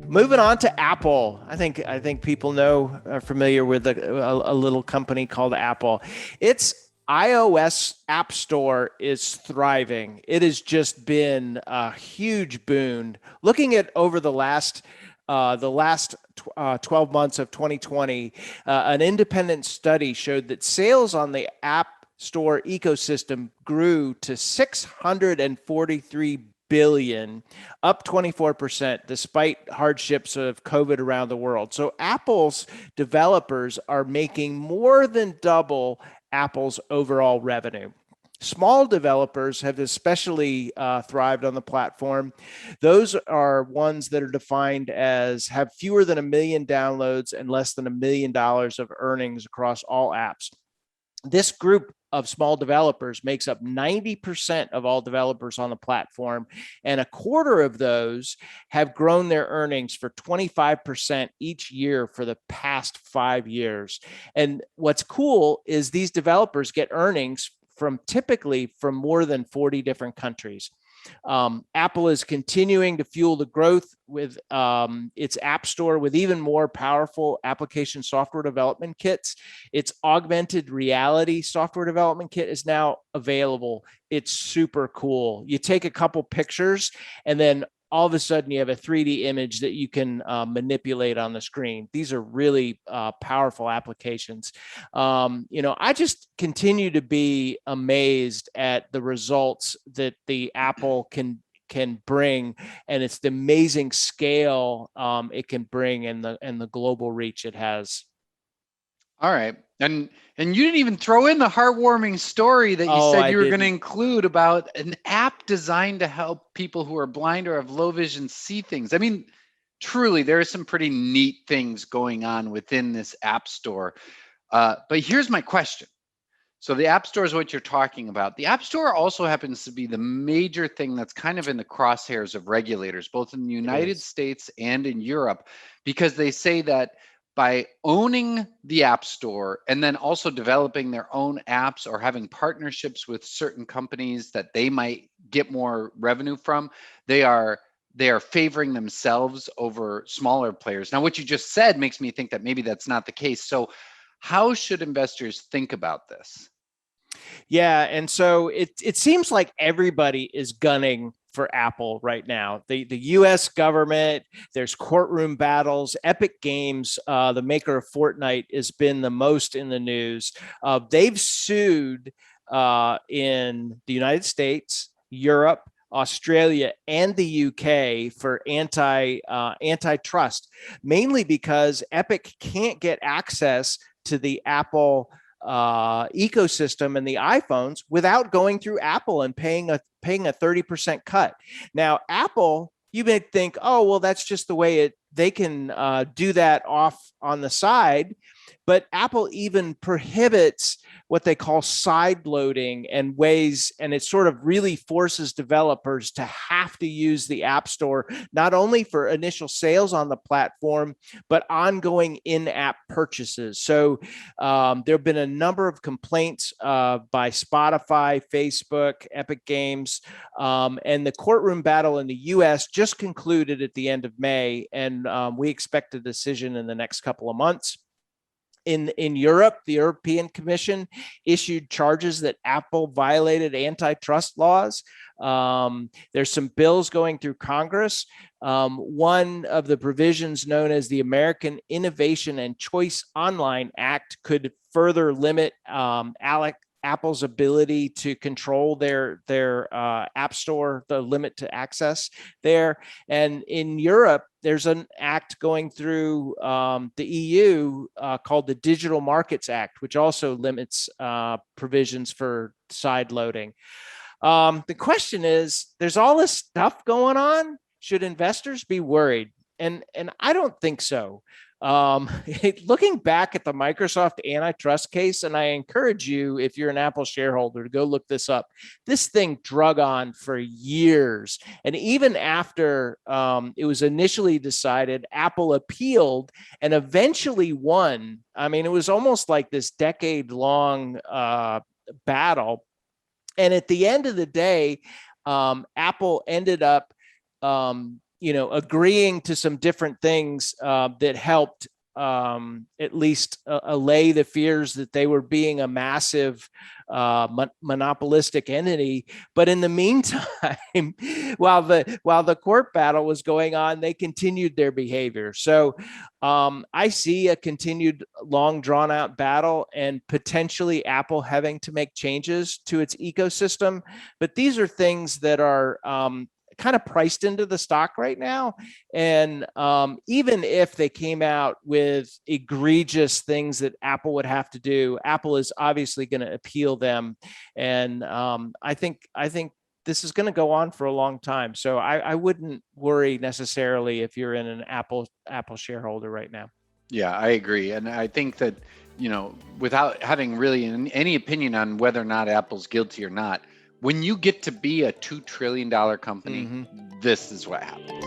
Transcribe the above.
Moving on to Apple, I think people are familiar with a little company called Apple. Its iOS App Store is thriving. It has just been a huge boon. Looking at over the last 12 months of 2020, an independent study showed that sales on the App Store ecosystem grew to 643 billion, up 24%, despite hardships of COVID around the world. So Apple's developers are making more than double Apple's overall revenue. Small developers have especially thrived on the platform. Those are ones that are defined as have fewer than 1 million downloads and less than $1 million of earnings across all apps. This group of small developers makes up 90% of all developers on the platform, and a quarter of those have grown their earnings for 25% each year for the past 5 years. And what's cool is these developers get earnings typically from more than 40 different countries. Apple is continuing to fuel the growth with its App Store with even more powerful application software development kits. Its augmented reality software development kit is now available. It's super cool. You take a couple pictures and then all of a sudden you have a 3D image that you can manipulate on the screen. These are really powerful applications. I just continue to be amazed at the results that the Apple can bring, and it's the amazing scale it can bring and the global reach it has. All right. And you didn't even throw in the heartwarming story that you said you were going to include about an app designed to help people who are blind or have low vision see things. I mean, truly, there are some pretty neat things going on within this app store. But here's my question. So the App Store is what you're talking about. The App Store also happens to be the major thing that's kind of in the crosshairs of regulators, both in the United States and in Europe, because they say that by owning the App Store and then also developing their own apps or having partnerships with certain companies that they might get more revenue from, they are favoring themselves over smaller players. Now, what you just said makes me think that maybe that's not the case. So how should investors think about this? Yeah, and so it seems like everybody is gunning for Apple right now. The U.S. government, there's courtroom battles. Epic Games, the maker of Fortnite, has been the most in the news. They've sued in the United States, Europe, Australia, and the UK for antitrust, mainly because Epic can't get access to the Apple ecosystem and the iPhones without going through Apple and paying a 30% cut. Now, Apple, you may think, oh, well, that's just the way they can do that off on the side. But Apple even prohibits what they call side loading and ways, and it sort of really forces developers to have to use the App Store, not only for initial sales on the platform, but ongoing in-app purchases. So there have been a number of complaints by Spotify, Facebook, Epic Games, and the courtroom battle in the US just concluded at the end of May, and we expect a decision in the next couple of months. In Europe, the European Commission issued charges that Apple violated antitrust laws. There's some bills going through Congress. One of the provisions known as the American Innovation and Choice Online Act could further limit Apple's ability to control their app store, the limit to access there. And in Europe, there's an act going through the EU called the Digital Markets Act, which also limits provisions for side loading. The question is, there's all this stuff going on. Should investors be worried? And I don't think so. Looking back at the Microsoft antitrust case, and I encourage you, if you're an Apple shareholder, to go look this up. This thing drug on for years. And even after it was initially decided, Apple appealed and eventually won. I mean, it was almost like this decade-long battle. And at the end of the day, Apple ended up agreeing to some different things that helped at least allay the fears that they were being a massive monopolistic entity. But in the meantime, while the court battle was going on, they continued their behavior. So I see a continued long drawn out battle and potentially Apple having to make changes to its ecosystem. But these are things that are kind of priced into the stock right now. And even if they came out with egregious things that Apple would have to do, Apple is obviously going to appeal them. And I think this is going to go on for a long time. So I wouldn't worry necessarily if you're in an Apple shareholder right now. Yeah, I agree. And I think that, without having really any opinion on whether or not Apple's guilty or not, when you get to be a $2 trillion company, this is what happens.